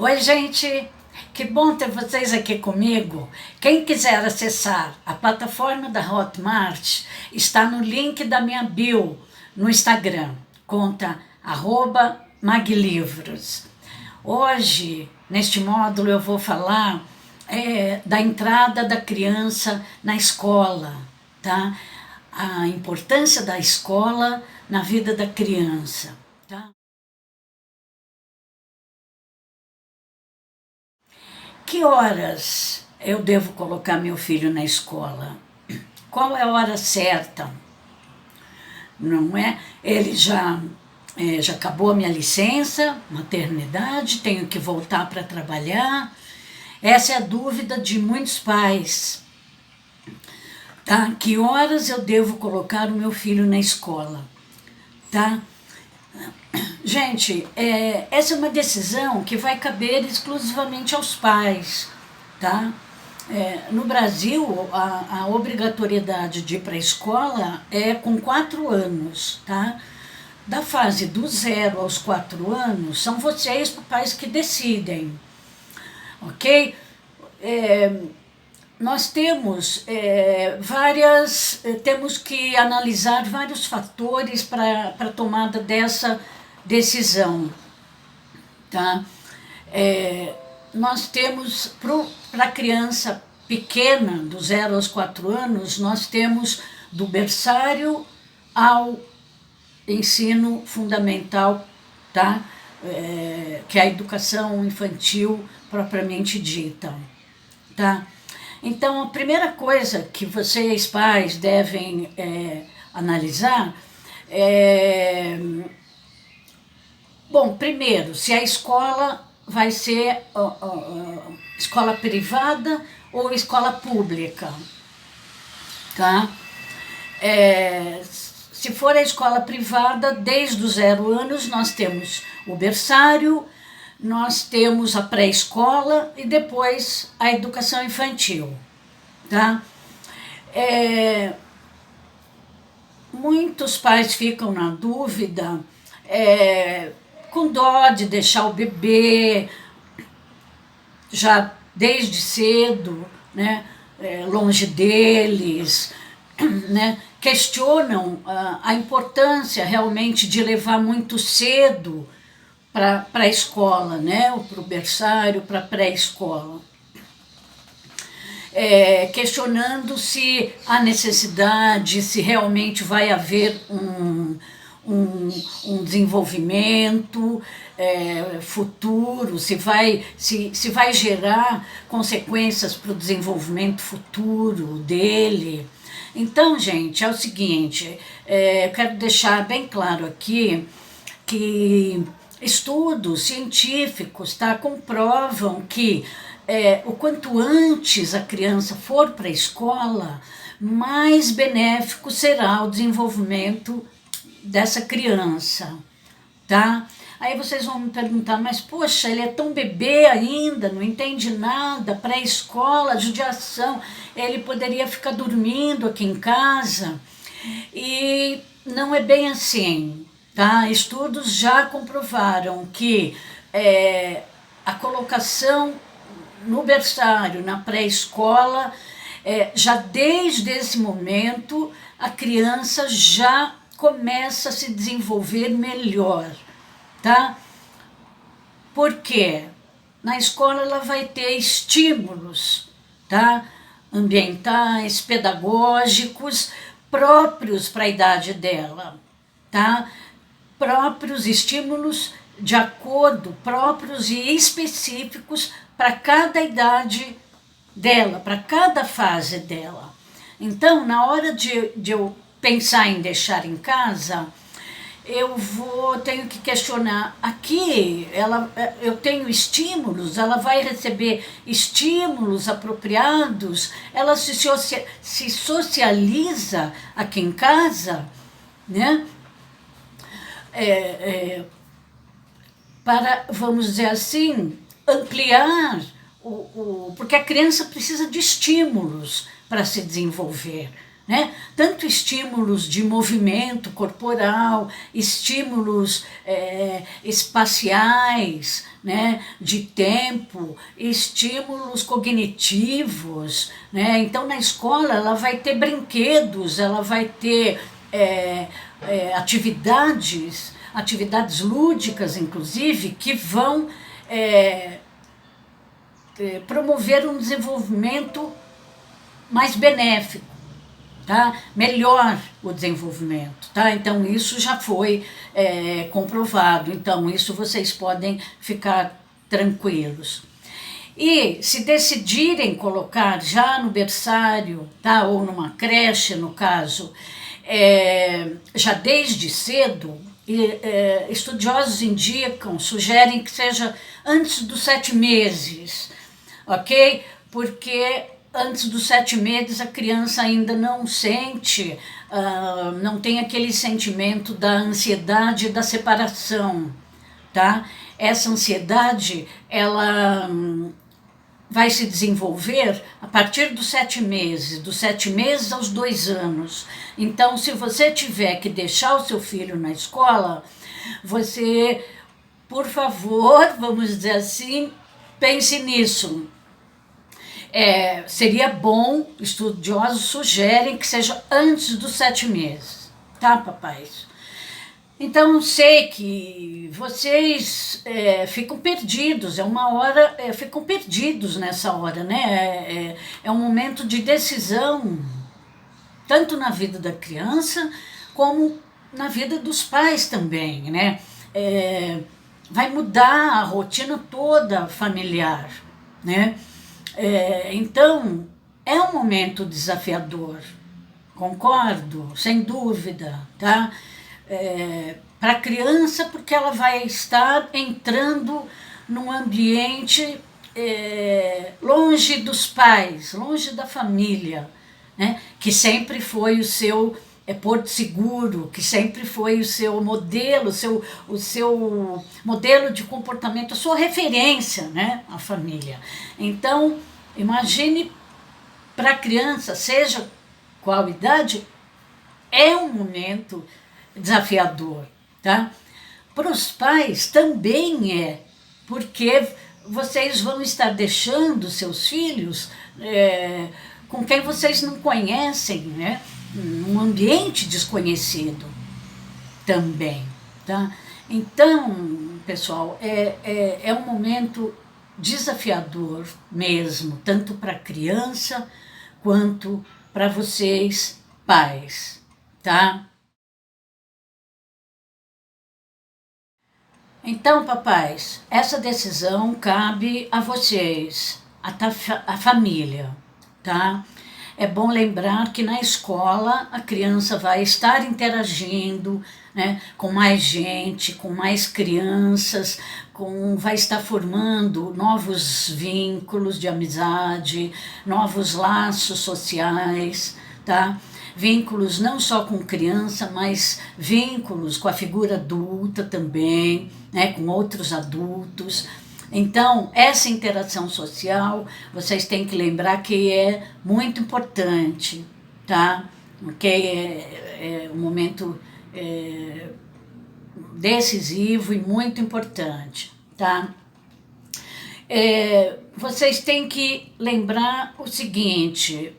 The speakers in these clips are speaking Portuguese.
Oi, gente! Que bom ter vocês aqui comigo. Quem quiser acessar a plataforma da Hotmart, está no link da minha bio no Instagram, conta @maglivros. Hoje, neste módulo, eu vou falar da entrada da criança na escola, tá? A importância da escola na vida da criança, tá? Que horas eu devo colocar meu filho na escola? Qual é a hora certa? Não é? Ele já acabou a minha licença, maternidade, tenho que voltar para trabalhar. Essa é a dúvida de muitos pais. Tá? Que horas eu devo colocar o meu filho na escola? Tá? Gente, essa é uma decisão que vai caber exclusivamente aos pais, tá? No Brasil, a obrigatoriedade de ir para a escola é com 4 anos, tá? Da fase do 0 aos 4 anos, são vocês, pais, que decidem, ok? Nós temos temos que analisar vários fatores para a tomada dessa decisão, tá? Nós temos, para a criança pequena, do 0 aos 4 anos, nós temos do berçário ao ensino fundamental, tá? Que é a educação infantil propriamente dita, tá? Então, a primeira coisa que vocês, pais, devem analisar é... Bom, primeiro, se a escola vai ser escola privada ou escola pública, tá? Se for a escola privada, desde os 0 anos, nós temos o berçário, nós temos a pré-escola e depois a educação infantil, tá? Muitos pais ficam na dúvida, com dó de deixar o bebê já desde cedo, né, longe deles, né, questionam a importância realmente de levar muito cedo para a escola, né, ou para o berçário, para a pré-escola. Questionando se há necessidade, se realmente vai haver um desenvolvimento futuro, se vai gerar consequências para o desenvolvimento futuro dele. Então, gente, é o seguinte, eu quero deixar bem claro aqui que estudos científicos, tá, comprovam que o quanto antes a criança for para a escola, mais benéfico será o desenvolvimento dessa criança, tá? Aí vocês vão me perguntar, mas poxa, ele é tão bebê ainda, não entende nada, pré-escola, judiação, ele poderia ficar dormindo aqui em casa. E não é bem assim, tá? Estudos já comprovaram que a colocação no berçário, na pré-escola, já desde esse momento, a criança já começa a se desenvolver melhor, tá? Por quê? Na escola ela vai ter estímulos, tá? Ambientais, pedagógicos, próprios para a idade dela, tá? Próprios estímulos de acordo, próprios e específicos para cada idade dela, para cada fase dela. Então, na hora de eu pensar em deixar em casa, tenho que questionar, aqui eu tenho estímulos, ela vai receber estímulos apropriados, ela se socializa aqui em casa, né? Para, vamos dizer assim, ampliar, porque a criança precisa de estímulos para se desenvolver, né? Tanto estímulos de movimento corporal, estímulos espaciais, né? De tempo, estímulos cognitivos, né? Então, na escola, ela vai ter brinquedos, ela vai ter atividades lúdicas, inclusive, que vão promover um desenvolvimento mais benéfico, tá? Melhor o desenvolvimento, tá? Então isso já foi comprovado, então isso vocês podem ficar tranquilos. E se decidirem colocar já no berçário, tá? Ou numa creche, no caso, já desde cedo, estudiosos indicam, sugerem que seja antes dos 7 meses, ok? Porque antes dos 7 meses a criança ainda não sente, não tem aquele sentimento da ansiedade e da separação, tá? Essa ansiedade, ela vai se desenvolver a partir dos 7 meses, dos 7 meses aos 2 anos. Então, se você tiver que deixar o seu filho na escola, você, por favor, vamos dizer assim, pense nisso. Seria bom, estudiosos sugerem que seja antes dos 7 meses, tá, papais? Então, sei que vocês ficam perdidos, ficam perdidos nessa hora, né? É um momento de decisão, tanto na vida da criança, como na vida dos pais também, né? Vai mudar a rotina toda familiar, né? Então, é um momento desafiador, concordo, sem dúvida, tá? Para a criança, porque ela vai estar entrando num ambiente longe dos pais, longe da família, né? Que sempre foi o seu porto seguro, que sempre foi o seu modelo, o seu modelo de comportamento, a sua referência, né? A família. Então, imagine para a criança, seja qual idade, é um momento desafiador, tá? Para os pais também porque vocês vão estar deixando seus filhos com quem vocês não conhecem, né? Num ambiente desconhecido também, tá? Então, pessoal, é um momento desafiador mesmo, tanto para a criança quanto para vocês, pais, tá? Então, papais, essa decisão cabe a vocês, a família, tá? É bom lembrar que na escola a criança vai estar interagindo, né, com mais gente, com mais crianças, vai estar formando novos vínculos de amizade, novos laços sociais, tá? Vínculos não só com criança, mas vínculos com a figura adulta também, né, com outros adultos. Então, essa interação social, vocês têm que lembrar que é muito importante, tá? Que é um momento decisivo e muito importante, tá? Vocês têm que lembrar o seguinte: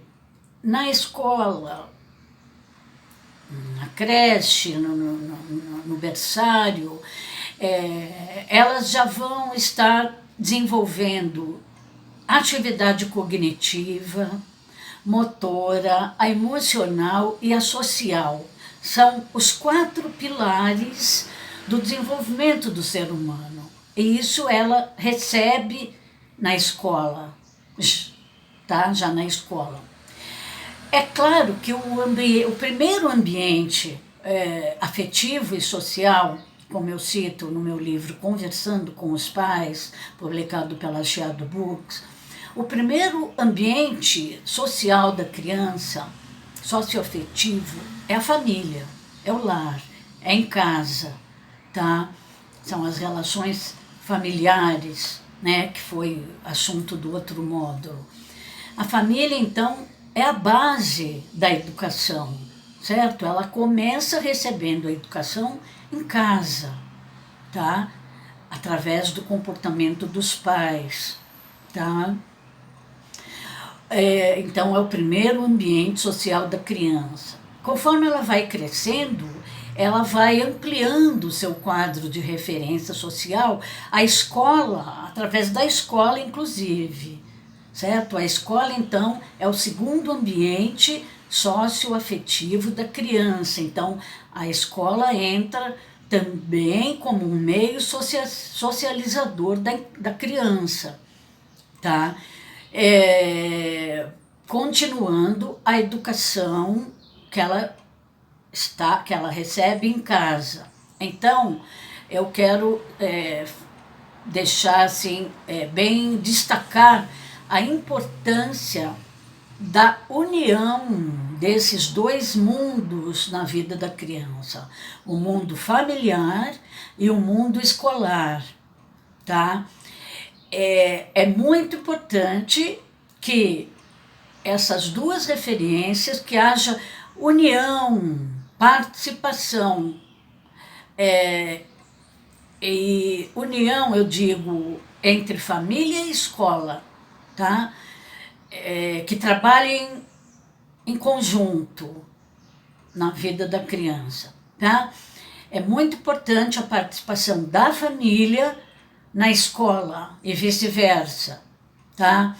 na escola, na creche, no berçário, elas já vão estar desenvolvendo atividade cognitiva, motora, a emocional e a social. São os 4 pilares do desenvolvimento do ser humano. E isso ela recebe na escola, tá? Já na escola. É claro que o primeiro ambiente afetivo e social, como eu cito no meu livro Conversando com os Pais, publicado pela Chiado Books, o primeiro ambiente social da criança, socioafetivo, é a família, é o lar, é em casa, tá? São as relações familiares, né, que foi assunto do outro módulo. A família, então, é a base da educação, certo? Ela começa recebendo a educação em casa, tá? Através do comportamento dos pais, tá? Então, é o primeiro ambiente social da criança. Conforme ela vai crescendo, ela vai ampliando o seu quadro de referência social, a escola, através da escola, inclusive, certo? A escola, então, é o segundo ambiente socioafetivo da criança. Então, a escola entra também como um meio socializador da criança, tá? Continuando a educação que ela recebe em casa. Então, eu quero deixar assim, bem destacar a importância da união desses dois mundos na vida da criança, o mundo familiar e o mundo escolar, tá? É muito importante que essas duas referências, que haja união, participação, e união, eu digo, entre família e escola, tá? Que trabalhem em conjunto na vida da criança, tá? É muito importante a participação da família na escola e vice-versa, tá?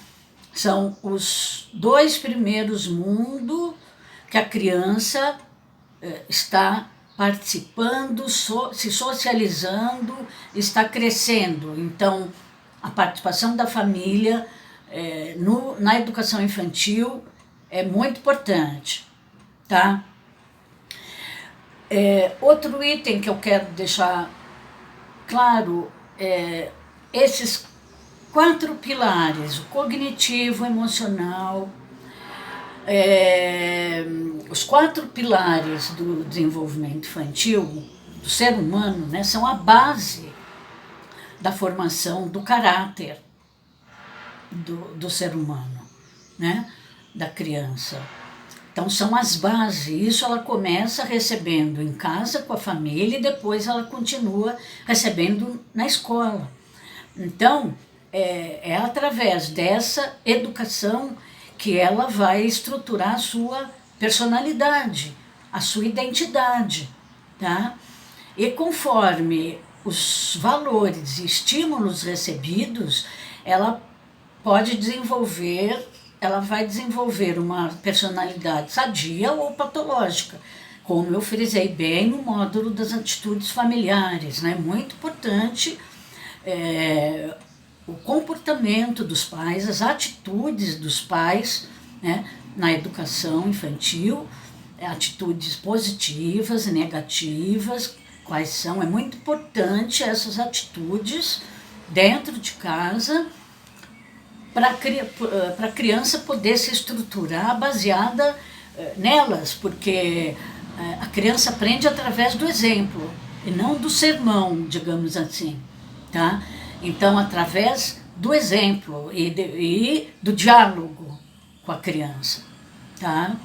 São os dois primeiros mundos que a criança está participando, se socializando, está crescendo. Então, a participação da família na educação infantil é muito importante, tá? Outro item que eu quero deixar claro é esses 4 pilares: o cognitivo, emocional, os 4 pilares do desenvolvimento infantil, do ser humano, né, são a base da formação do caráter do ser humano, né, da criança. Então, são as bases. Isso ela começa recebendo em casa com a família e depois ela continua recebendo na escola. Então, é através dessa educação que ela vai estruturar a sua personalidade, a sua identidade, tá? E conforme os valores e estímulos recebidos, ela vai desenvolver uma personalidade sadia ou patológica, como eu frisei bem no módulo das atitudes familiares, né? Muito importante o comportamento dos pais, as atitudes dos pais, né, na educação infantil, atitudes positivas e negativas, quais são. É muito importante essas atitudes dentro de casa para a criança poder se estruturar baseada nelas, porque a criança aprende através do exemplo e não do sermão, digamos assim, tá? Então, através do exemplo e do diálogo com a criança, tá?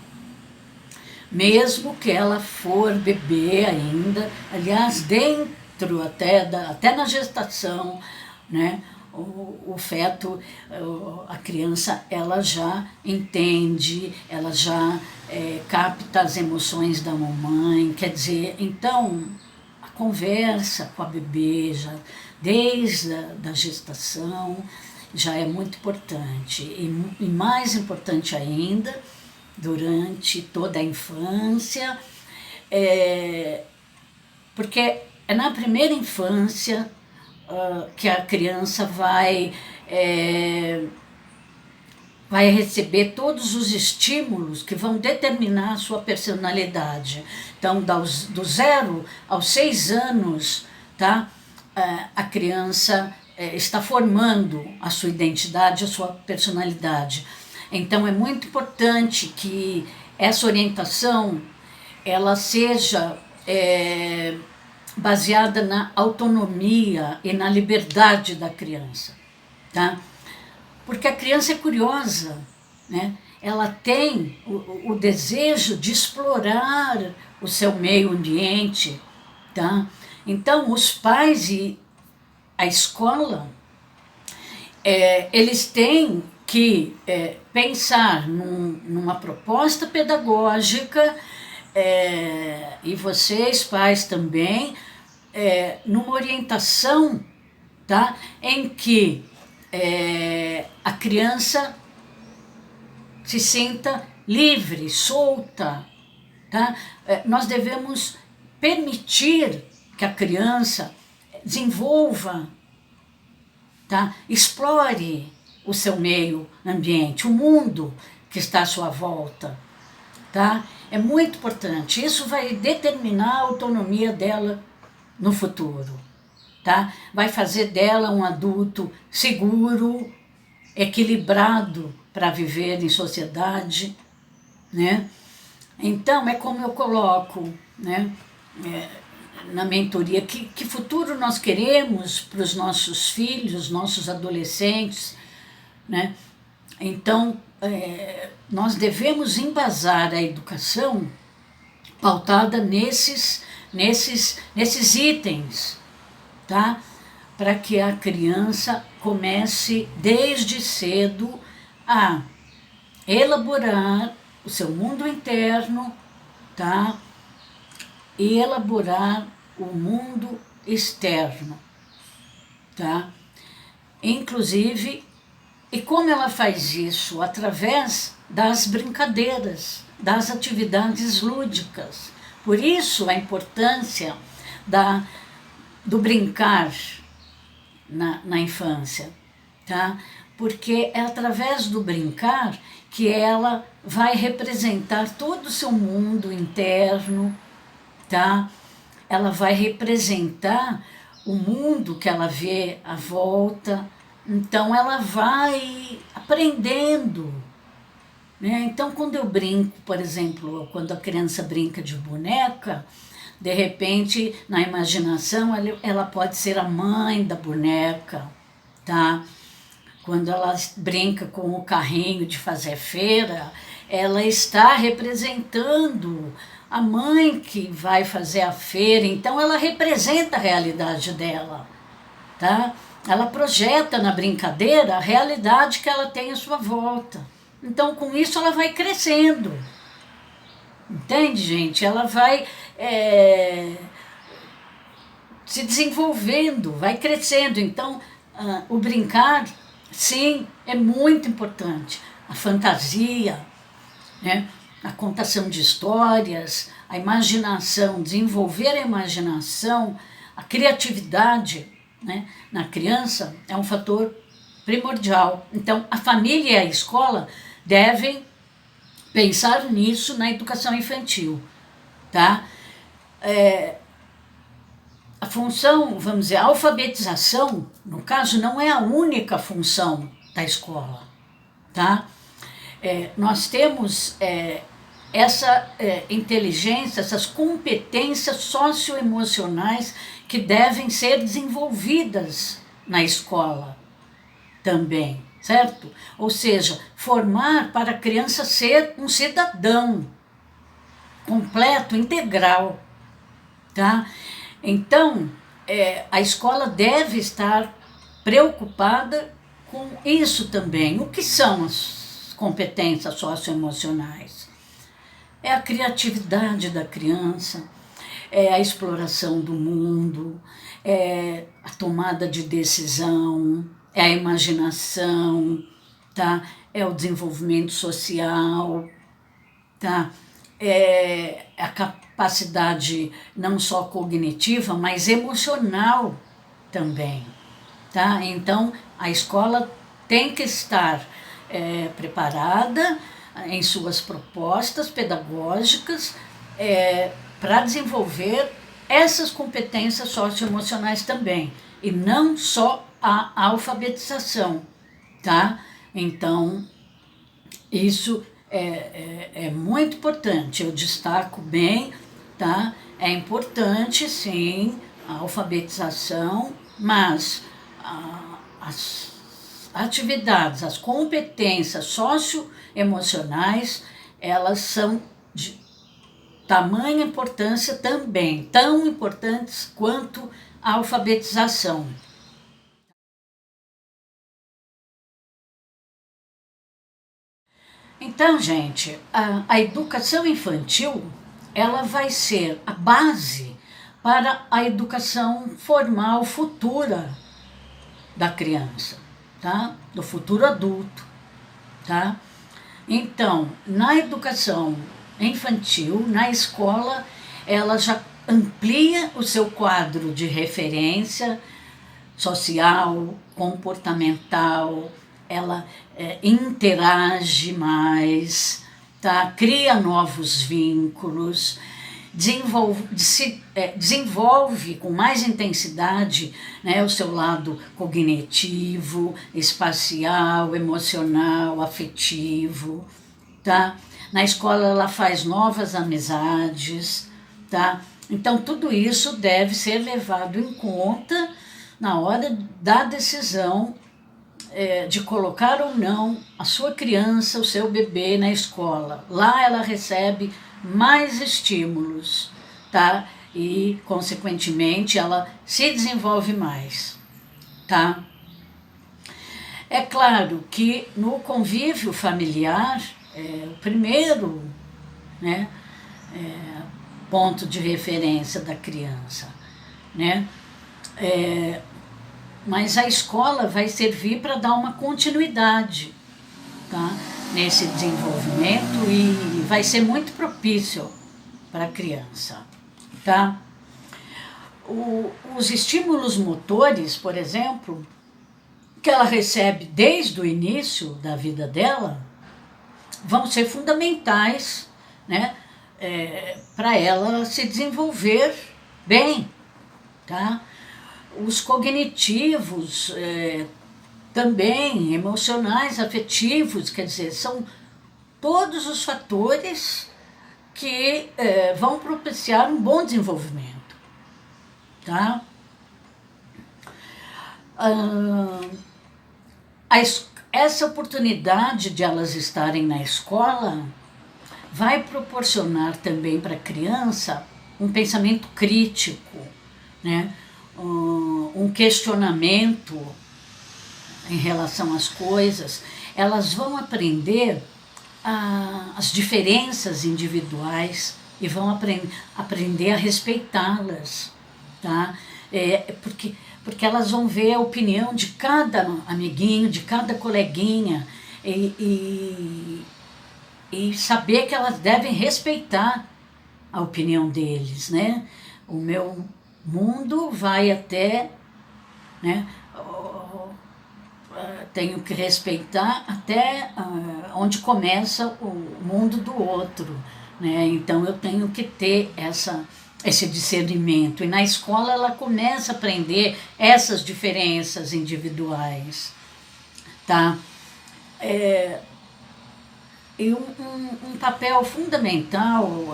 Mesmo que ela for bebê ainda, aliás, dentro até na gestação, né? O feto, a criança, ela já entende, ela já capta as emoções da mamãe, quer dizer, então a conversa com a bebê já desde a gestação já é muito importante e mais importante ainda durante toda a infância, porque é na primeira infância que a criança vai receber todos os estímulos que vão determinar a sua personalidade. Então, do 0 aos 6 anos, tá? A criança está formando a sua identidade, a sua personalidade. Então, é muito importante que essa orientação ela seja baseada na autonomia e na liberdade da criança, tá? Porque a criança é curiosa, né? ela tem o desejo de explorar o seu meio ambiente, tá? Então, os pais e a escola, eles têm que pensar numa proposta pedagógica, e vocês, pais, também, numa orientação, tá? Em que a criança se sinta livre, solta, tá? Nós devemos permitir que a criança desenvolva, tá? Explore o seu meio ambiente, o mundo que está à sua volta, tá? É muito importante. Isso vai determinar a autonomia dela no futuro, tá? Vai fazer dela um adulto seguro, equilibrado para viver em sociedade, né? Então, é como eu coloco, né, na mentoria, que futuro nós queremos para os nossos filhos, nossos adolescentes, né? Então, nós devemos embasar a educação pautada nesses itens, tá? Para que a criança comece desde cedo a elaborar o seu mundo interno, tá? E elaborar o mundo externo, tá? Inclusive, e como ela faz isso? Através das brincadeiras, das atividades lúdicas. Por isso a importância do brincar na infância, tá? Porque é através do brincar que ela vai representar todo o seu mundo interno, tá? Ela vai representar o mundo que ela vê à volta, então ela vai aprendendo, né? Então, quando eu brinco, por exemplo, quando a criança brinca de boneca, de repente, na imaginação, ela pode ser a mãe da boneca, tá? Quando ela brinca com o carrinho de fazer feira, ela está representando a mãe que vai fazer a feira, então ela representa a realidade dela, tá? Ela projeta na brincadeira a realidade que ela tem à sua volta. Então, com isso, ela vai crescendo. Entende, gente? Ela vai se desenvolvendo, vai crescendo. Então, o brincar, sim, é muito importante. A fantasia, né? A contação de histórias, a imaginação, desenvolver a imaginação, a criatividade, né, na criança é um fator primordial. Então, a família e a escola devem pensar nisso na educação infantil, tá? A função, vamos dizer, a alfabetização, no caso, não é a única função da escola, tá? Nós temos essa inteligência, essas competências socioemocionais que devem ser desenvolvidas na escola também, certo? Ou seja, formar para a criança ser um cidadão completo, integral, tá? Então, a escola deve estar preocupada com isso também. O que são as competências socioemocionais? É a criatividade da criança, é a exploração do mundo, é a tomada de decisão, é a imaginação, tá? É o desenvolvimento social, tá? É a capacidade não só cognitiva, mas emocional também, tá? Então, a escola tem que estar preparada em suas propostas pedagógicas para desenvolver essas competências socioemocionais também, e não só a alfabetização, tá? Então, isso é muito importante, eu destaco bem, tá? É importante, sim, a alfabetização, mas as atividades, as competências socioemocionais, elas são de tamanha importância também, tão importantes quanto a alfabetização. Então, gente, a educação infantil, ela vai ser a base para a educação formal futura da criança, tá? Do futuro adulto, tá? Então, na educação infantil, na escola, ela já amplia o seu quadro de referência social, comportamental, ela interage mais, tá? Cria novos vínculos, desenvolve com mais intensidade, né, o seu lado cognitivo, espacial, emocional, afetivo, tá? Na escola ela faz novas amizades, tá? Então tudo isso deve ser levado em conta na hora da decisão de colocar ou não a sua criança, o seu bebê na escola. Lá ela recebe mais estímulos, tá? E, consequentemente, ela se desenvolve mais, tá? É claro que no convívio familiar, o primeiro, né, ponto de referência da criança, né? Mas a escola vai servir para dar uma continuidade, tá, nesse desenvolvimento e vai ser muito propício para a criança, tá? Os estímulos motores, por exemplo, que ela recebe desde o início da vida dela, vão ser fundamentais, né, para ela se desenvolver bem, tá? Os cognitivos, também emocionais, afetivos, quer dizer, são todos os fatores que vão propiciar um bom desenvolvimento, tá? Essa oportunidade de elas estarem na escola vai proporcionar também para a criança um pensamento crítico, né? Um questionamento em relação às coisas. Elas vão aprender as diferenças individuais e vão aprender a respeitá-las, tá? Porque elas vão ver a opinião de cada amiguinho, de cada coleguinha e saber que elas devem respeitar a opinião deles, né? O meu mundo vai até, né, tenho que respeitar até onde começa o mundo do outro, né? Então eu tenho que ter esse discernimento. E na escola ela começa a aprender essas diferenças individuais, tá? E um papel fundamental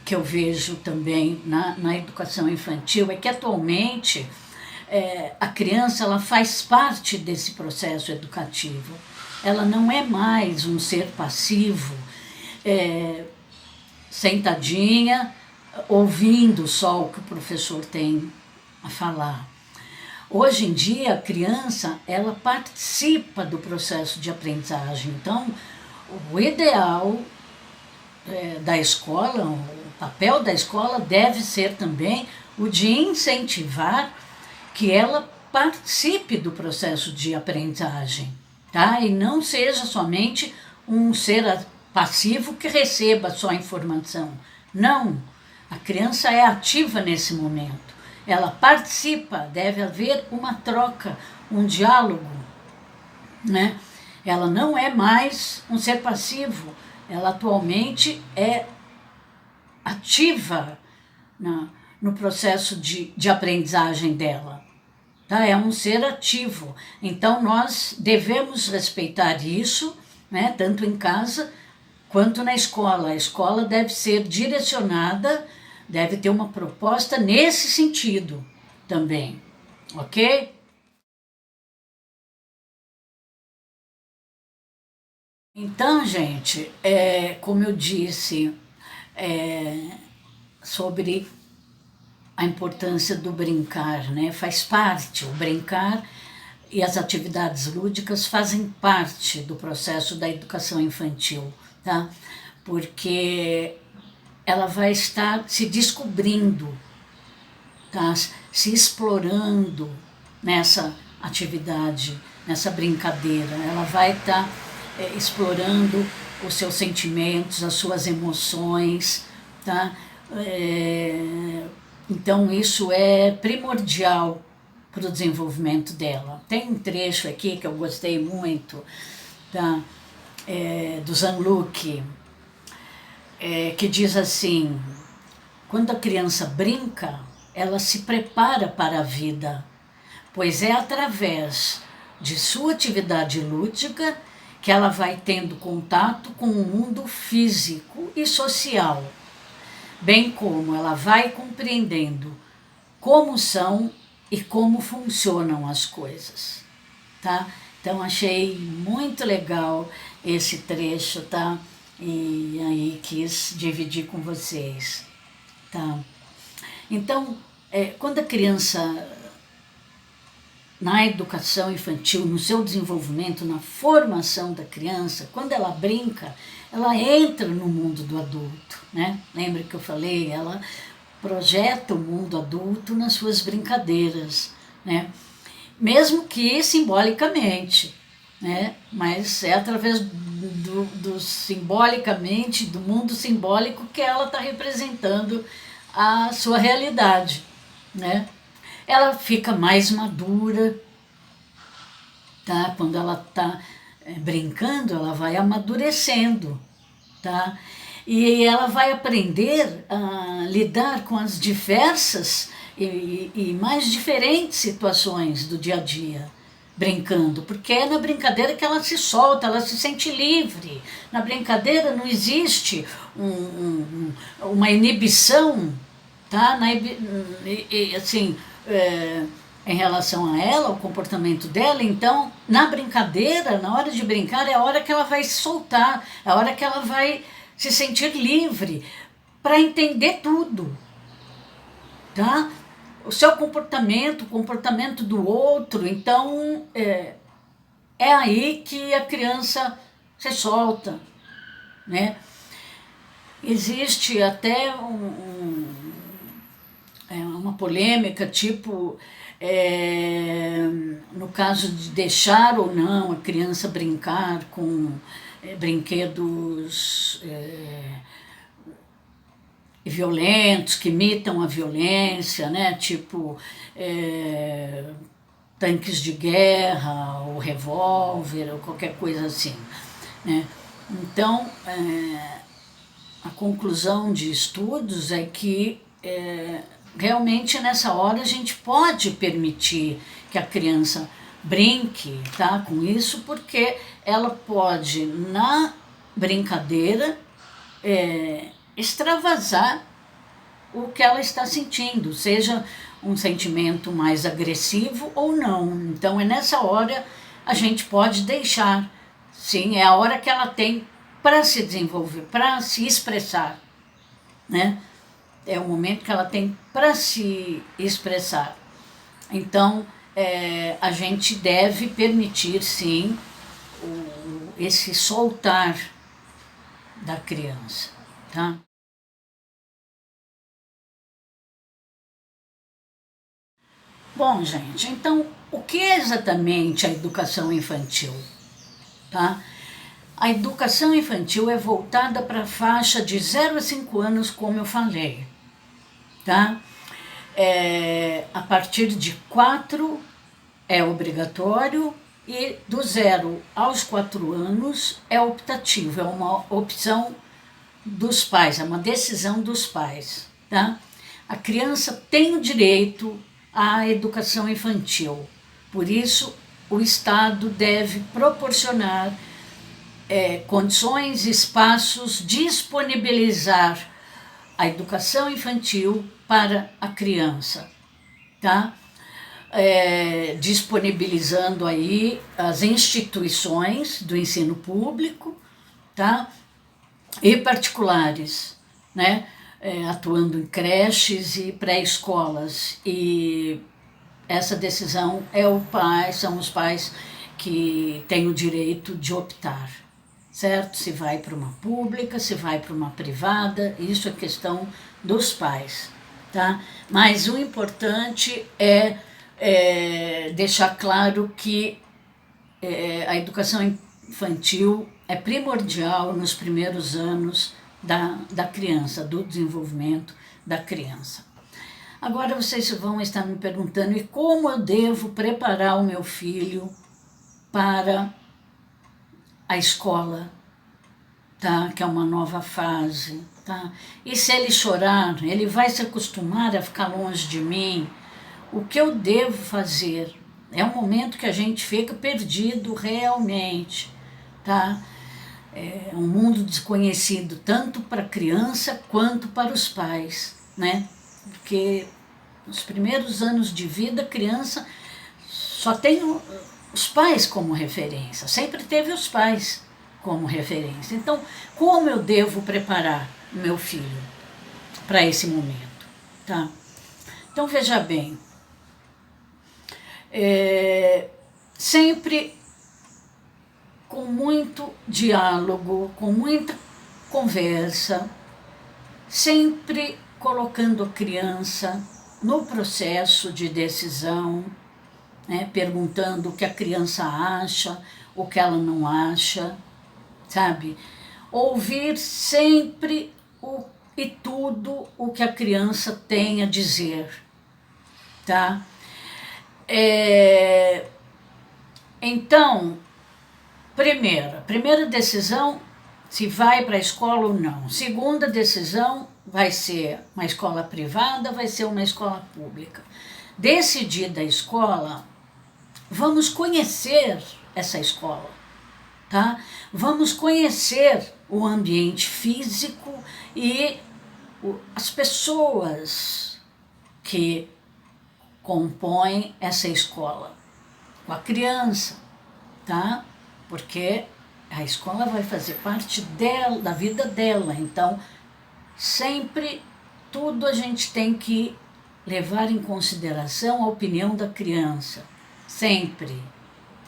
que eu vejo também na educação infantil é que atualmente a criança ela faz parte desse processo educativo. Ela não é mais um ser passivo, sentadinha, ouvindo só o que o professor tem a falar. Hoje em dia, a criança ela participa do processo de aprendizagem. Então, o ideal da escola, o papel da escola deve ser também o de incentivar que ela participe do processo de aprendizagem, tá? E não seja somente um ser passivo que receba só a informação. Não, a criança é ativa nesse momento. Ela participa, deve haver uma troca, um diálogo, né? Ela não é mais um ser passivo, ela atualmente é ativa no processo de aprendizagem dela, tá? É um ser ativo. Então nós devemos respeitar isso, né? Tanto em casa quanto na escola. A escola deve ser direcionada, deve ter uma proposta nesse sentido também, ok? Então, gente, como eu disse, é, sobre a importância do brincar, né? Faz parte, o brincar e as atividades lúdicas fazem parte do processo da educação infantil, tá? Porque ela vai estar se descobrindo, tá? Se explorando nessa atividade, nessa brincadeira. Ela vai estar explorando os seus sentimentos, as suas emoções, tá? Então isso é primordial para o desenvolvimento dela. Tem um trecho aqui que eu gostei muito, tá? Do Zanluc, que diz assim: quando a criança brinca, ela se prepara para a vida, pois é através de sua atividade lúdica que ela vai tendo contato com o mundo físico e social, bem como ela vai compreendendo como são e como funcionam as coisas, tá? Então achei muito legal esse trecho, tá? E aí quis dividir com vocês, tá? Então, quando a criança, na educação infantil, no seu desenvolvimento, na formação da criança, quando ela brinca, ela entra no mundo do adulto, né? Lembra que eu falei? Ela projeta o mundo adulto nas suas brincadeiras, né? Mesmo que simbolicamente, né? Mas é através do simbolicamente, do mundo simbólico, que ela está representando a sua realidade, né? Ela fica mais madura, tá? Quando ela está brincando, ela vai amadurecendo, tá? E ela vai aprender a lidar com as diversas e mais diferentes situações do dia a dia, brincando, porque é na brincadeira que ela se solta, ela se sente livre. Na brincadeira não existe uma inibição, tá? Assim, em relação a ela, o comportamento dela. Então, na brincadeira, na hora de brincar, é a hora que ela vai se soltar, é a hora que ela vai se sentir livre para entender tudo, tá? O seu comportamento, o comportamento do outro. Então, é aí que a criança se solta, né? Existe até uma polêmica, tipo, no caso de deixar ou não a criança brincar com brinquedos violentos, que imitam a violência, né? Tipo tanques de guerra, ou revólver, ou qualquer coisa assim, né? Então, a conclusão de estudos é que realmente nessa hora a gente pode permitir que a criança brinque, tá, com isso, porque ela pode, na brincadeira, extravasar o que ela está sentindo, seja um sentimento mais agressivo ou não. Então é nessa hora a gente pode deixar, sim, é a hora que ela tem para se desenvolver, para se expressar, né? É o momento que ela tem para se expressar. Então, a gente deve permitir, sim, esse soltar da criança, tá? Bom, gente, então, o que é exatamente a educação infantil, tá? A educação infantil é voltada para a faixa de 0 a 5 anos, como eu falei, tá? A partir de 4 é obrigatório e do 0 aos 4 anos é optativo, é uma opção dos pais, é uma decisão dos pais, tá? A criança tem o direito à educação infantil, por isso o Estado deve proporcionar condições, espaços, disponibilizar a educação infantil para a criança, tá? Disponibilizando aí as instituições do ensino público, tá? E particulares, né? Atuando em creches e pré-escolas. E essa decisão são os pais que têm o direito de optar, certo? Se vai para uma pública, se vai para uma privada, isso é questão dos pais, tá? Mas o importante é deixar claro que a educação infantil é primordial nos primeiros anos da criança, do desenvolvimento da criança. Agora vocês vão estar me perguntando, e como eu devo preparar o meu filho para a escola, tá? Que é uma nova fase, tá? E se ele chorar, ele vai se acostumar a ficar longe de mim? O que eu devo fazer? É um momento que a gente fica perdido realmente, tá? É um mundo desconhecido tanto para a criança quanto para os pais, né? Porque nos primeiros anos de vida, a criança só tem os pais como referência, sempre teve os pais como referência. Então, como eu devo preparar o meu filho para esse momento, tá? Então, veja bem, sempre com muito diálogo, com muita conversa, sempre colocando a criança no processo de decisão, né, perguntando o que a criança acha, o que ela não acha, sabe? Ouvir sempre e tudo o que a criança tem a dizer, tá? Então, primeira decisão, se vai para a escola ou não. Segunda decisão, vai ser uma escola privada, vai ser uma escola pública. Decidida a escola, vamos conhecer essa escola, tá? Vamos conhecer o ambiente físico e as pessoas que compõem essa escola com a criança, tá? Porque a escola vai fazer parte dela, da vida dela. Então, sempre tudo a gente tem que levar em consideração a opinião da criança, sempre,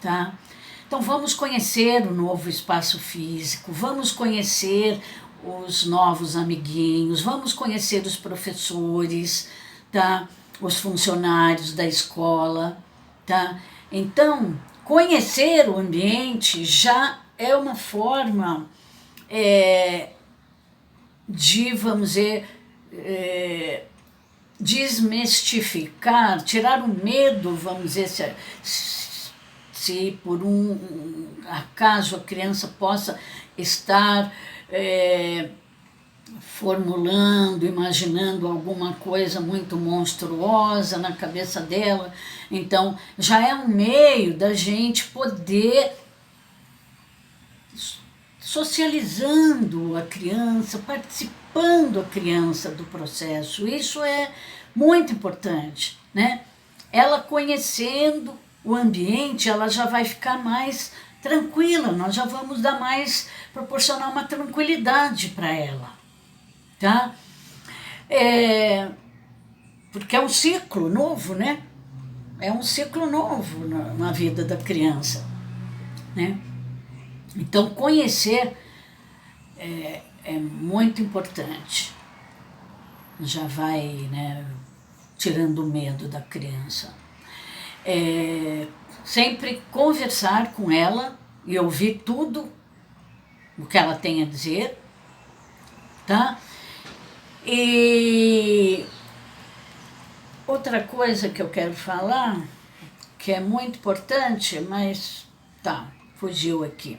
tá? Então vamos conhecer o novo espaço físico, vamos conhecer os novos amiguinhos, vamos conhecer os professores, tá? Os funcionários da escola, tá? Então, conhecer o ambiente já é uma forma de, vamos dizer, desmistificar, tirar o medo, vamos dizer, se por um acaso a criança possa estar formulando, imaginando alguma coisa muito monstruosa na cabeça dela. Então, já é um meio da gente poder socializando a criança, participando a criança do processo. Isso é muito importante, né? Ela conhecendo o ambiente, ela já vai ficar mais tranquila, nós já vamos proporcionar uma tranquilidade para ela, tá? Porque é um ciclo novo, né? É um ciclo novo na vida da criança, né? Então, conhecer é muito importante. Já vai, né, tirando o medo da criança. Sempre conversar com ela e ouvir tudo o que ela tem a dizer, tá? E outra coisa que eu quero falar, que é muito importante, mas tá, fugiu aqui.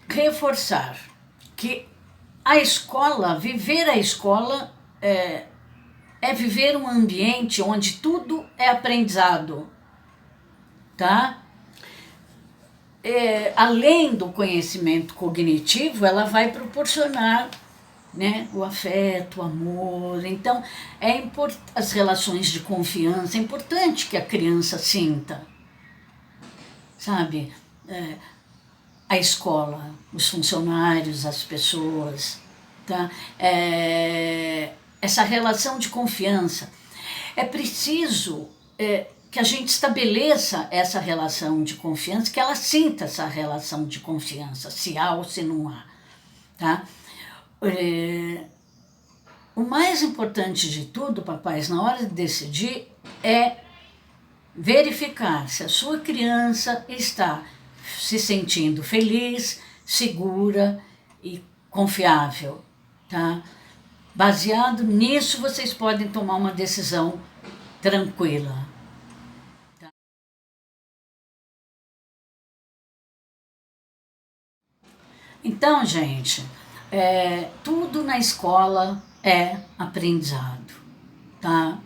Reforçar que a escola, viver a escola é viver um ambiente onde tudo é aprendizado, tá? Além do conhecimento cognitivo, ela vai proporcionar, né, o afeto, o amor. Então, as relações de confiança, é importante que a criança sinta, sabe? A escola, os funcionários, as pessoas, tá? Essa relação de confiança. É preciso que a gente estabeleça essa relação de confiança, que ela sinta essa relação de confiança, se há ou se não há, tá? O mais importante de tudo, papais, na hora de decidir, é verificar se a sua criança está se sentindo feliz, segura e confiável, tá? Baseado nisso, vocês podem tomar uma decisão tranquila. Então, gente, tudo na escola é aprendizado, tá?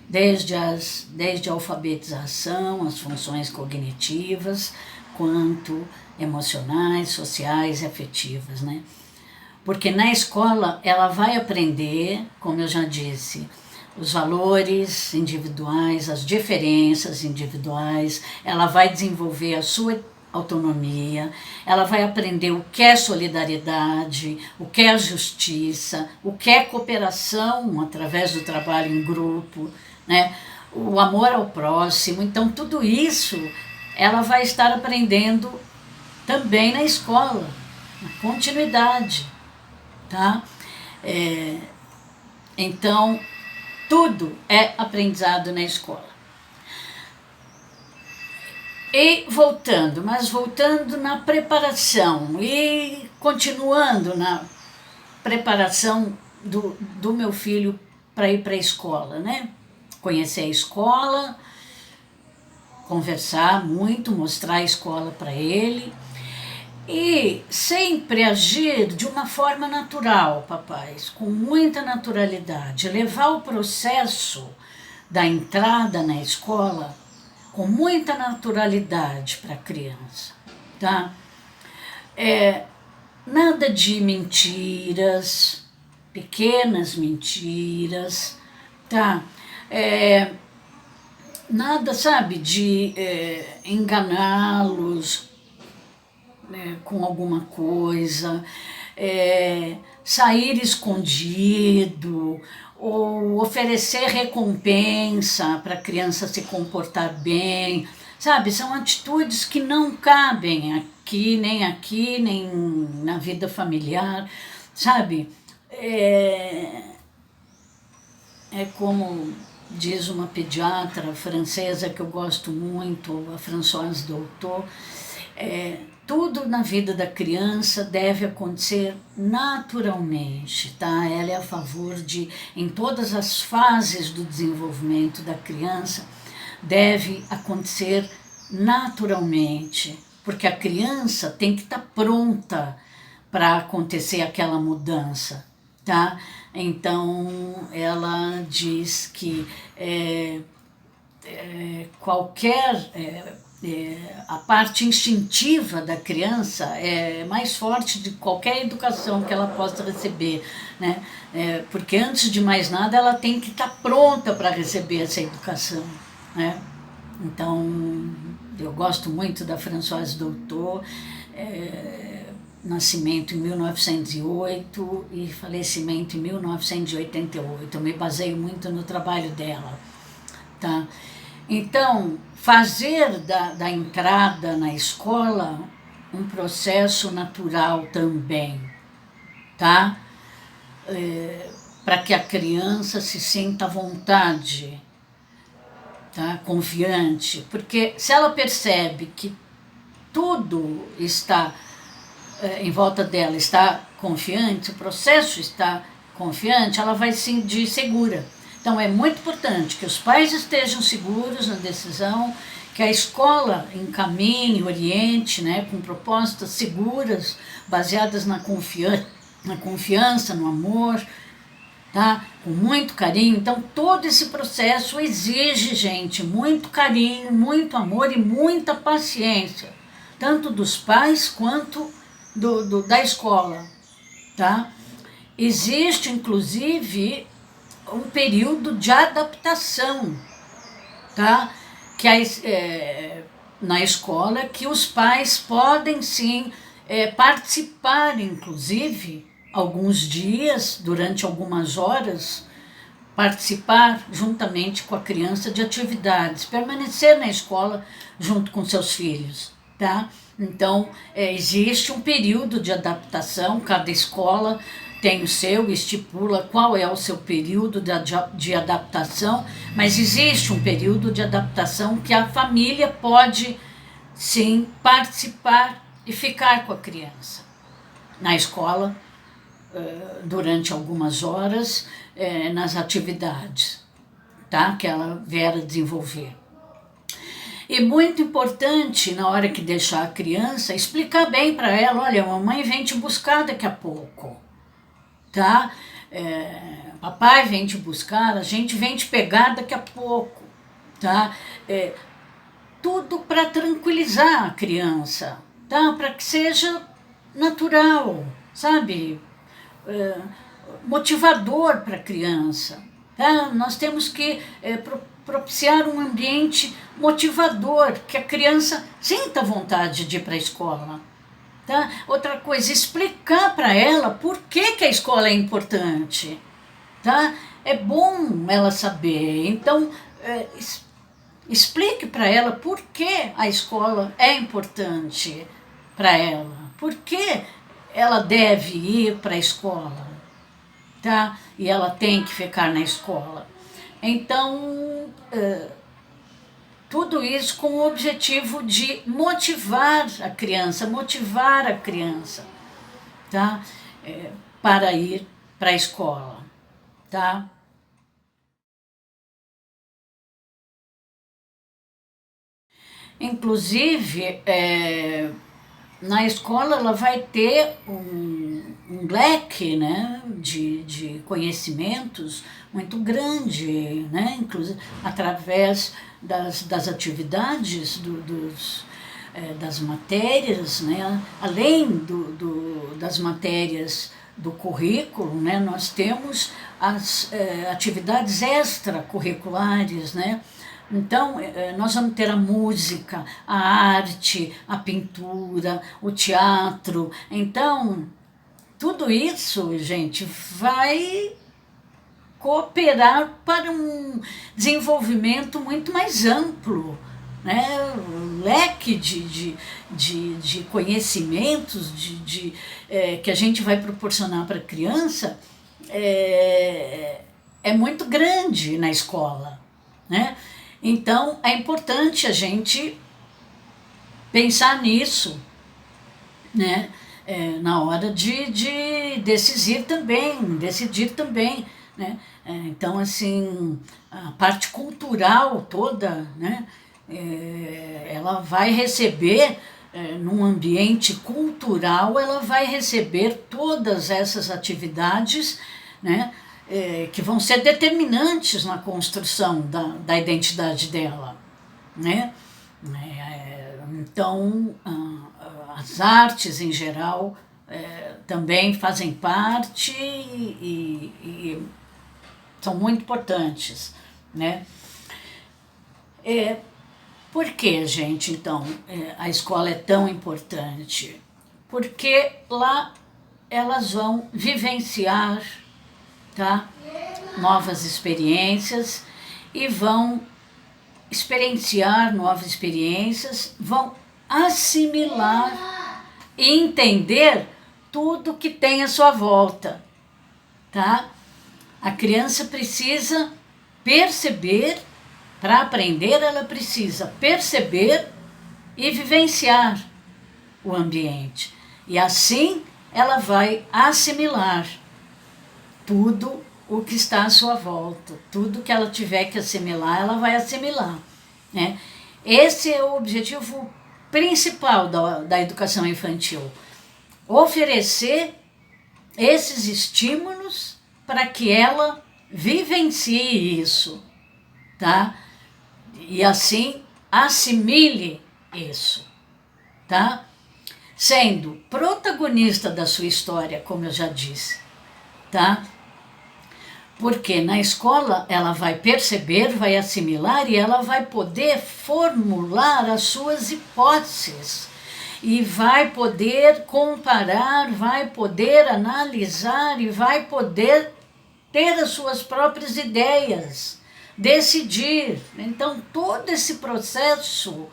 Desde a alfabetização, as funções cognitivas, quanto emocionais, sociais e afetivas, né? Porque na escola ela vai aprender, como eu já disse, os valores individuais, as diferenças individuais, ela vai desenvolver a sua autonomia, ela vai aprender o que é solidariedade, o que é justiça, o que é cooperação através do trabalho em grupo, né? O amor ao próximo. Então, tudo isso ela vai estar aprendendo também na escola, na continuidade, tá? Então, tudo é aprendizado na escola. E voltando na preparação e continuando na preparação do meu filho para ir para a escola, né? Conhecer a escola, conversar muito, mostrar a escola para ele e sempre agir de uma forma natural, papais, com muita naturalidade, levar o processo da entrada na escola com muita naturalidade para a criança, tá? Nada de mentiras, pequenas mentiras, tá? Nada, sabe, de enganá-los com alguma coisa, sair escondido, ou oferecer recompensa para a criança se comportar bem, sabe? São atitudes que não cabem aqui, nem na vida familiar, sabe? É como diz uma pediatra francesa que eu gosto muito, a Françoise Doutor, tudo na vida da criança deve acontecer naturalmente, tá? Ela é a favor de, em todas as fases do desenvolvimento da criança, deve acontecer naturalmente, porque a criança tem que estar pronta para acontecer aquela mudança, tá? Então, ela diz que qualquer... a parte instintiva da criança é mais forte de qualquer educação que ela possa receber, né? Porque antes de mais nada ela tem que estar pronta para receber essa educação, né? Então eu gosto muito da Françoise Doutor, nascimento em 1908 e falecimento em 1988. Eu me baseio muito no trabalho dela, tá? Então, fazer da entrada na escola um processo natural também, tá? Para que a criança se sinta à vontade, tá? Confiante, porque se ela percebe que tudo está em volta dela, está confiante, o processo está confiante, ela vai se sentir segura. Então é muito importante que os pais estejam seguros na decisão, que a escola encaminhe, oriente, né, com propostas seguras, baseadas na confiança, no amor, tá? Com muito carinho. Então todo esse processo exige, gente, muito carinho, muito amor e muita paciência, tanto dos pais quanto da escola, tá? Existe, inclusive, um período de adaptação, tá? Que na escola que os pais podem sim participar, inclusive, alguns dias, durante algumas horas, participar juntamente com a criança de atividades, permanecer na escola junto com seus filhos, tá? Então, existe um período de adaptação, cada escola tem o seu, estipula qual é o seu período de adaptação, mas existe um período de adaptação que a família pode, sim, participar e ficar com a criança na escola durante algumas horas nas atividades, tá? Que ela vier a desenvolver. E muito importante, na hora que deixar a criança, explicar bem para ela, olha, a mamãe vem te buscar daqui a pouco, tá? Papai vem te buscar, a gente vem te pegar daqui a pouco, tá? Tudo para tranquilizar a criança, tá? Para que seja natural, sabe? Motivador para a criança. Tá? Nós temos que propiciar um ambiente motivador, que a criança sinta vontade de ir para a escola. Tá? Outra coisa, explicar para ela por que a escola é importante. Tá? É bom ela saber. Então, explique para ela por que a escola é importante para ela. Por que ela deve ir para a escola, tá? E ela tem que ficar na escola. Então, tudo isso com o objetivo de motivar a criança, tá? Para ir para a escola, tá? Inclusive, na escola ela vai ter um leque, né, de conhecimentos muito grande, né, inclusive através das atividades, das matérias, né, além das matérias do currículo, né, nós temos as atividades extracurriculares, né. Então, nós vamos ter a música, a arte, a pintura, o teatro. Então, tudo isso, gente, vai cooperar para um desenvolvimento muito mais amplo, né? O leque de conhecimentos que a gente vai proporcionar para a criança é muito grande na escola, né? Então, é importante a gente pensar nisso, né? Na hora de decidir também, né? Então, assim, a parte cultural toda, né? Ela vai receber, num ambiente cultural, ela vai receber todas essas atividades, né? Que vão ser determinantes na construção da identidade dela, né? Então, as artes em geral também fazem parte e são muito importantes, né? Por que, gente, então, a escola é tão importante? Porque lá elas vão vivenciar, tá? Novas experiências e vão experienciar novas experiências, vão assimilar e entender tudo que tem à sua volta, tá? A criança precisa perceber, para aprender ela precisa perceber e vivenciar o ambiente. E assim ela vai assimilar tudo o que está à sua volta, tudo que ela tiver que assimilar, ela vai assimilar, né? Esse é o objetivo principal da educação infantil, oferecer esses estímulos para que ela vivencie isso, tá? E assim assimile isso, tá? Sendo protagonista da sua história, como eu já disse, tá? Porque na escola ela vai perceber, vai assimilar e ela vai poder formular as suas hipóteses. E vai poder comparar, vai poder analisar e vai poder ter as suas próprias ideias, decidir. Então, todo esse processo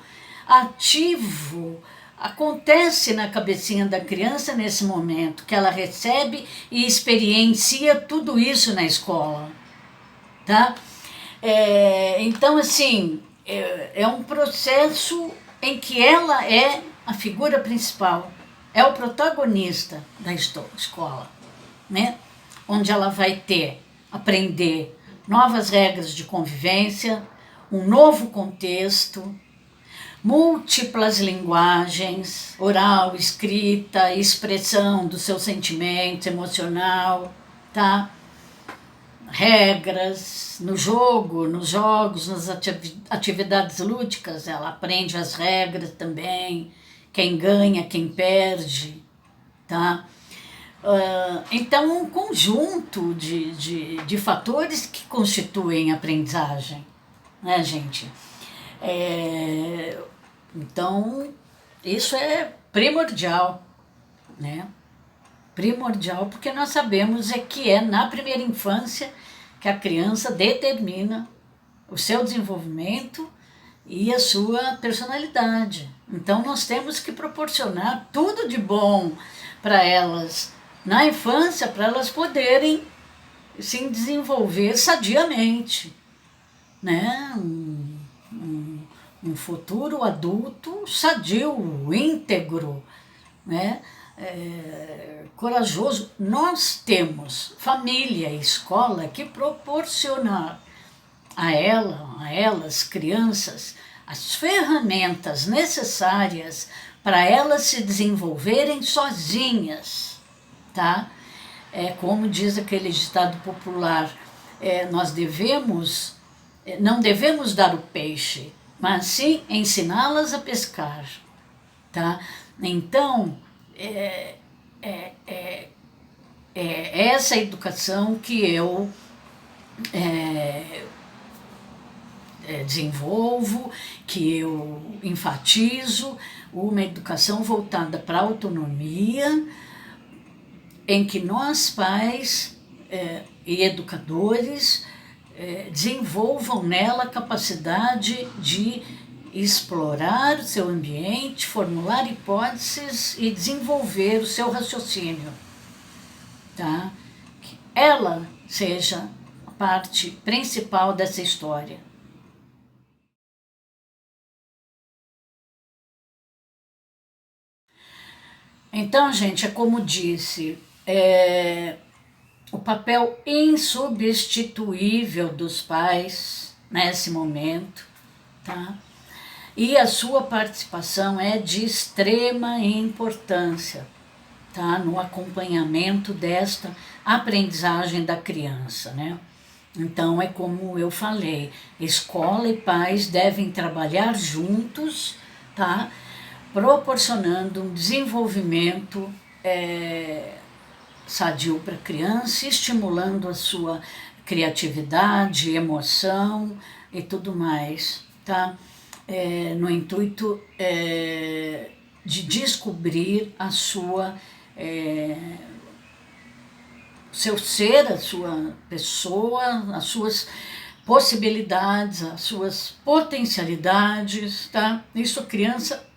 ativo acontece na cabecinha da criança nesse momento, que ela recebe e experiencia tudo isso na escola, tá? Então, assim, é um processo em que ela é a figura principal, é o protagonista da escola, né? Onde ela vai aprender novas regras de convivência, um novo contexto, múltiplas linguagens, oral, escrita, expressão do seu sentimento emocional, tá? Regras no jogo, nos jogos, nas atividades lúdicas, ela aprende as regras também, quem ganha, quem perde, tá? Então, um conjunto de fatores que constituem a aprendizagem, né, gente? Então, isso é primordial, né? Primordial, porque nós sabemos que é na primeira infância que a criança determina o seu desenvolvimento e a sua personalidade. Então, nós temos que proporcionar tudo de bom para elas na infância, para elas poderem se desenvolver sadiamente, né? Um futuro adulto sadio, íntegro, né? Corajoso. Nós temos família e escola que proporcionar a elas, crianças, as ferramentas necessárias para elas se desenvolverem sozinhas, tá? Como diz aquele ditado popular, nós não devemos dar o peixe, mas sim ensiná-las a pescar, tá? Então, essa educação que eu desenvolvo, que eu enfatizo, uma educação voltada para a autonomia, em que nós, pais e educadores, desenvolvam nela a capacidade de explorar o seu ambiente, formular hipóteses e desenvolver o seu raciocínio, tá? Que ela seja a parte principal dessa história. Então, gente, como disse, o papel insubstituível dos pais nesse momento, tá? E a sua participação é de extrema importância, tá? No acompanhamento desta aprendizagem da criança, né? Então, é como eu falei, escola e pais devem trabalhar juntos, tá? Proporcionando um desenvolvimento sadio para a criança, estimulando a sua criatividade, emoção e tudo mais, tá? No intuito de descobrir a sua seu ser, a sua pessoa, as suas possibilidades, as suas potencialidades, tá? Isso a criança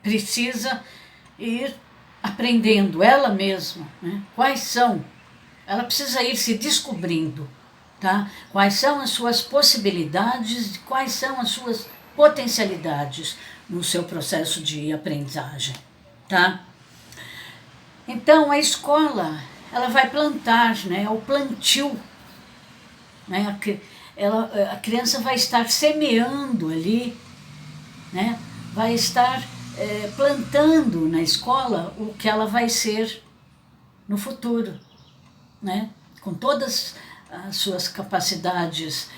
precisa ir aprendendo ela mesma, né? Quais são, ela precisa ir se descobrindo, tá? Quais são as suas possibilidades, quais são as suas potencialidades no seu processo de aprendizagem, tá? Então a escola, ela vai plantar, né? O plantio, né? A criança vai estar semeando ali, né? Vai estar plantando na escola o que ela vai ser no futuro, né? Com todas as suas capacidades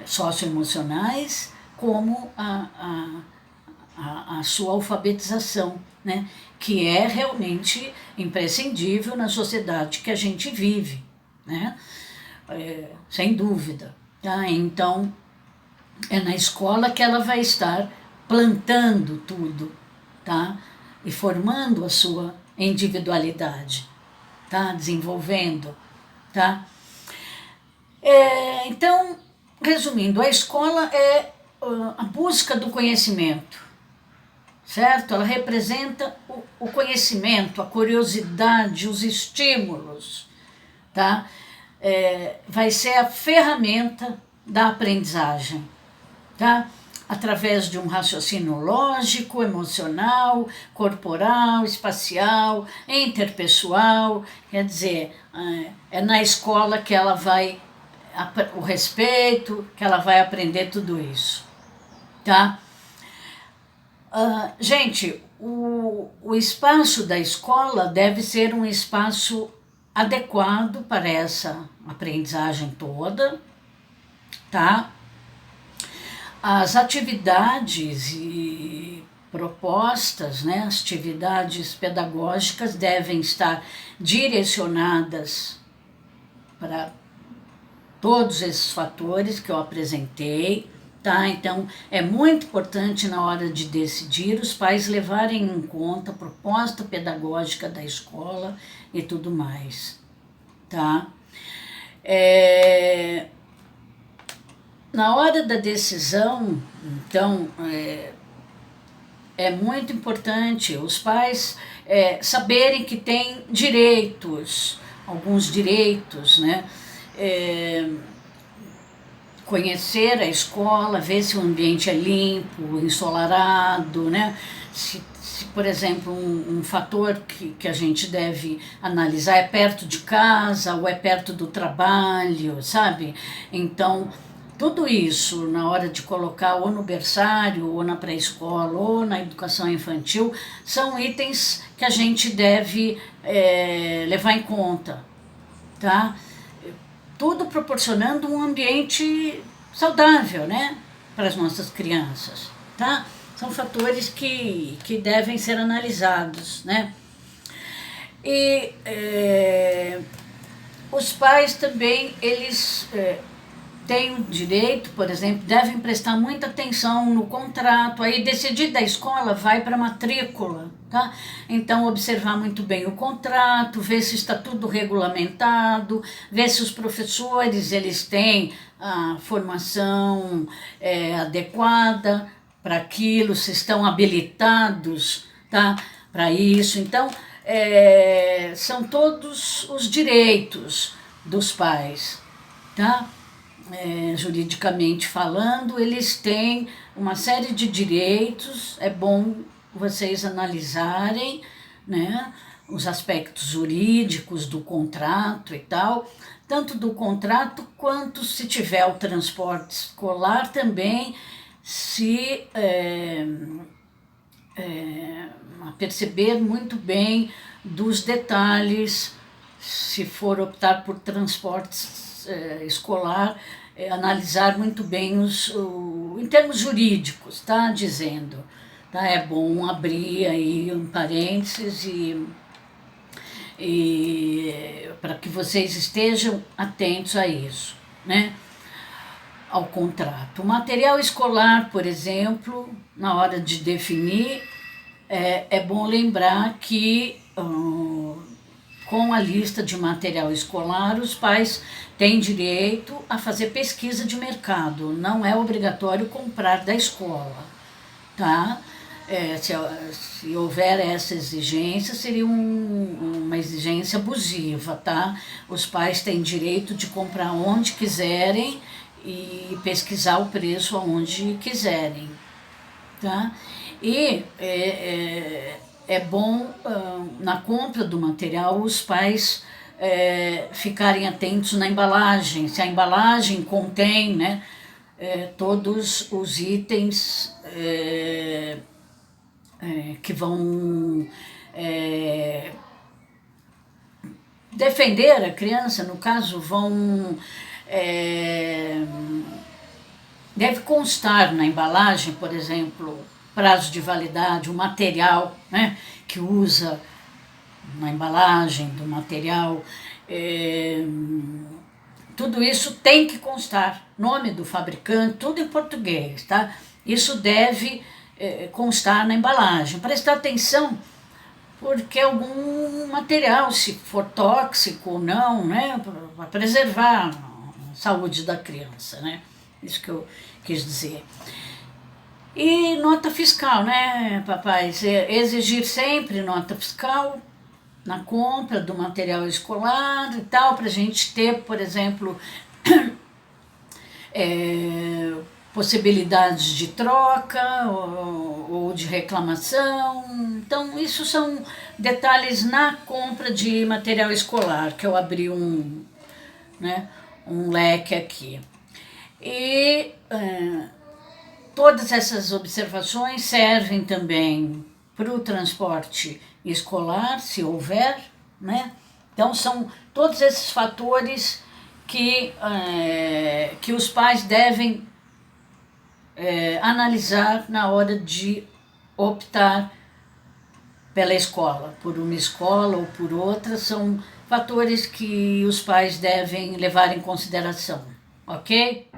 socioemocionais, como a sua alfabetização, né? Que é realmente imprescindível na sociedade que a gente vive, né? Sem dúvida. Tá? Então, é na escola que ela vai estar plantando tudo, tá? E formando a sua individualidade, tá? Desenvolvendo, tá? Então, resumindo, a escola é a busca do conhecimento, certo? Ela representa o conhecimento, a curiosidade, os estímulos, tá? Vai ser a ferramenta da aprendizagem, tá? Através de um raciocínio lógico, emocional, corporal, espacial, interpessoal. Quer dizer, é na escola que ela vai, o respeito, que ela vai aprender tudo isso, tá? Gente, o espaço da escola deve ser um espaço adequado para essa aprendizagem toda, tá? As atividades e propostas, né, as atividades pedagógicas devem estar direcionadas para todos esses fatores que eu apresentei, tá? Então, é muito importante na hora de decidir os pais levarem em conta a proposta pedagógica da escola e tudo mais, tá? Na hora da decisão, então, é muito importante os pais saberem que têm direitos, alguns direitos, né? Conhecer a escola, ver se o ambiente é limpo, ensolarado, né? Se por exemplo, um fator que a gente deve analisar é perto de casa ou é perto do trabalho, sabe? Então, tudo isso, na hora de colocar ou no berçário, ou na pré-escola, ou na educação infantil, são itens que a gente deve levar em conta, tá? Tudo proporcionando um ambiente saudável, né, para as nossas crianças, tá? São fatores que devem ser analisados, né? E os pais também, eles têm o direito, por exemplo, devem prestar muita atenção no contrato, aí decidir da escola vai para a matrícula, tá? Então, observar muito bem o contrato, ver se está tudo regulamentado, ver se os professores, eles têm a formação adequada para aquilo, se estão habilitados, tá? Para isso. Então, são todos os direitos dos pais, tá? Juridicamente falando, eles têm uma série de direitos, é bom vocês analisarem, né, os aspectos jurídicos do contrato e tal, tanto do contrato quanto, se tiver o transporte escolar também, se perceber muito bem dos detalhes, se for optar por transporte escolar, analisar muito bem em termos jurídicos, tá? Dizendo, tá? É bom abrir aí um parênteses e para que vocês estejam atentos a isso, né? Ao contrato. O material escolar, por exemplo, na hora de definir, é bom lembrar que com a lista de material escolar, os pais têm direito a fazer pesquisa de mercado, não é obrigatório comprar da escola, tá? Se houver essa exigência, seria uma exigência abusiva, tá? Os pais têm direito de comprar onde quiserem e pesquisar o preço aonde quiserem, tá? E é bom, na compra do material, os pais ficarem atentos na embalagem, se a embalagem contém, né, todos os itens que vão defender a criança, no caso, deve constar na embalagem, por exemplo, prazo de validade, o material, né, que usa na embalagem do material, tudo isso tem que constar, nome do fabricante, tudo em português, tá? Isso deve constar na embalagem. Prestar atenção, porque algum material, se for tóxico ou não, né, para preservar a saúde da criança, né? Isso que eu quis dizer. E nota fiscal, né, papais? Exigir sempre nota fiscal na compra do material escolar e tal, para a gente ter, por exemplo, possibilidades de troca ou de reclamação. Então, isso são detalhes na compra de material escolar, que eu abri um leque aqui. E todas essas observações servem também para o transporte escolar, se houver, né? Então, são todos esses fatores que os pais devem analisar na hora de optar pela escola, por uma escola ou por outra, são fatores que os pais devem levar em consideração, ok?